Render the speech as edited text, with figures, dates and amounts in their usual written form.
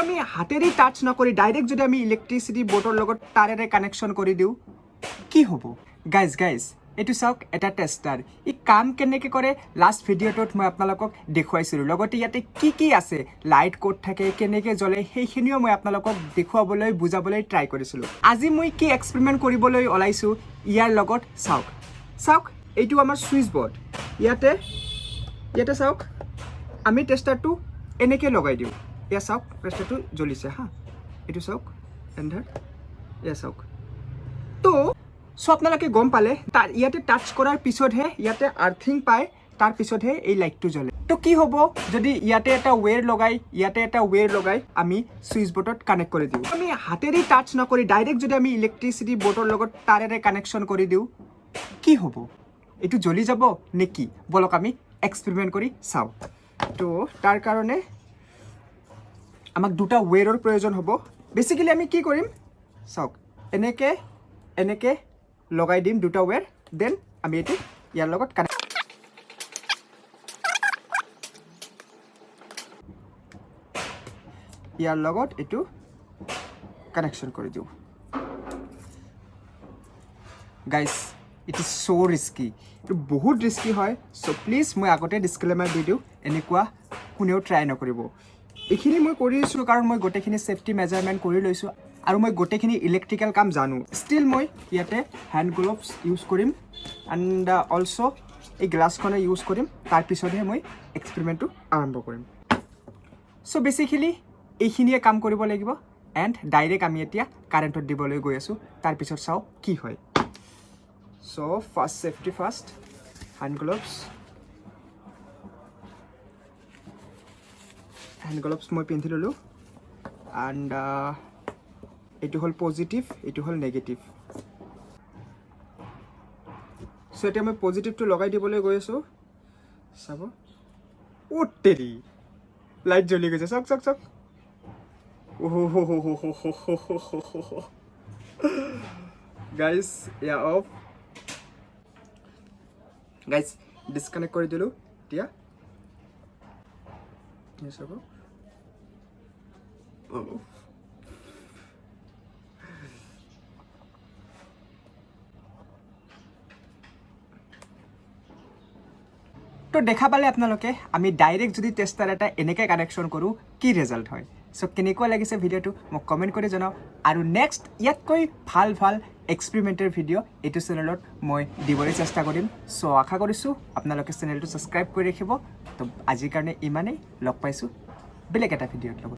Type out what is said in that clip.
আমি হাতেৰে টাচ নকৰি ডাইৰেক্ট যদি আমি ইলেক্ট্ৰিচিটি বোৰ্ডৰ লগত তাৰেৰে কানেকশ্যন কৰি দিওঁ কি হ'ব গাইজ এইটো চাওক এটা টেষ্টাৰ ই কাম কেনেকৈ কৰে লাষ্ট ভিডিঅ'টোত মই আপোনালোকক দেখুৱাইছিলোঁ লগতে ইয়াতে কি আছে লাইট ক'ত থাকে কেনেকৈ জ্বলে সেইখিনিও মই আপোনালোকক দেখুৱাবলৈ বুজাবলৈ ট্ৰাই কৰিছিলোঁ আজি মই কি এক্সপেৰিমেণ্ট কৰিবলৈ ওলাইছোঁ ইয়াৰ লগত চাওক এইটো আমাৰ ছুইচ বৰ্ড ইয়াতে চাওক আমি টেষ্টাৰটো এনেকৈ লগাই দিওঁ এয়া চাওক টেষ্টাৰটো জ্বলিছে হা এইটো চাওক এন্ধাৰ এয়া চাওক তো আপোনালোকে গম পালে ইয়াতে টাচ কৰাৰ পিছতহে ইয়াতে আৰ্থিং পায় তাৰ পিছতহে এই লাইটটো জ্বলে তো কি হ'ব যদি ইয়াতে এটা ৱেৰ লগাই আমি ছুইচ বৰ্ডত কানেক্ট কৰি দিওঁ আমি হাতেৰে টাচ নকৰি ডাইৰেক্ট যদি আমি ইলেক্ট্ৰিচিটি বৰ্ডৰ লগত তাৰেৰে কানেকশ্যন কৰি দিওঁ কি হ'ব এইটো জ্বলি যাব নে কি বলক আমি এক্সপেৰিমেণ্ট কৰি চাওঁ তো তাৰ কাৰণে আমাক দুটা ৱেৰৰ প্ৰয়োজন হ'ব বেচিকেলি আমি কি কৰিম চাওক এনেকৈ লগাই দিম দুটা ৱেৰ দেন আমি এইটো ইয়াৰ লগত এইটো কানেকশ্যন কৰি দিওঁ guys it is so' risky এইটো বহুত ৰিস্কি হয় চ' প্লিজ মই আগতে ডিছক্লেমাৰ দি দিওঁ এনেকুৱা কোনেও ট্ৰাই নকৰিব এইখিনি মই কৰিছোঁ কাৰণ মই গোটেইখিনি ছেফটি মেজাৰমেণ্ট কৰি লৈছোঁ আৰু মই গোটেইখিনি ইলেক্ট্ৰিকেল কাম জানো ষ্টিল মই ইয়াতে হেণ্ড গ্ল'ভছ ইউজ কৰিম এণ্ড অলছ' এই গ্লাছখনে ইউজ কৰিম তাৰপিছতহে মই এক্সপেৰিমেণ্টটো আৰম্ভ কৰিম চ' বেচিকেলি এইখিনিয়ে কাম কৰিব লাগিব এণ্ড ডাইৰেক্ট আমি এতিয়া কাৰেণ্টত দিবলৈ গৈ আছোঁ তাৰপিছত চাওঁ কি হয় so' first safety first hand gloves মই পিন্ধি ল'লোঁ এণ্ড এইটো হ'ল পজিটিভ এইটো হ'ল নেগেটিভ চ' এতিয়া মই পজিটিভটো লগাই দিবলৈ গৈ আছোঁ চাব অ' তেৰি লাইট জ্বলি গৈছে চাওক গাইজ ইয়া অফ গাইজ ডিছকানেক্ট কৰি দিলোঁ এতিয়া চাব তো দেখা পালে আপোনালোকে আমি ডাইৰেক্ট যদি টেষ্টাৰ এটা এনেকৈ কানেকশ্যন কৰোঁ কি ৰিজাল্ট হয় চ' কেনেকুৱা লাগিছে ভিডিঅ'টো মোক কমেণ্ট কৰি জনাওক আৰু নেক্সট ইয়াতকৈ ভাল এক্সপেৰিমেণ্টেৰ ভিডিঅ' এইটো চেনেলত মই দিবলৈ চেষ্টা কৰিম চ' আশা কৰিছোঁ আপোনালোকে চেনেলটো ছাবস্ক্ৰাইব কৰি ৰাখিব তো আজিৰ কাৰণে ইমানেই লগ পাইছোঁ বেলেগ এটা ভিডিঅ'ৰ লগত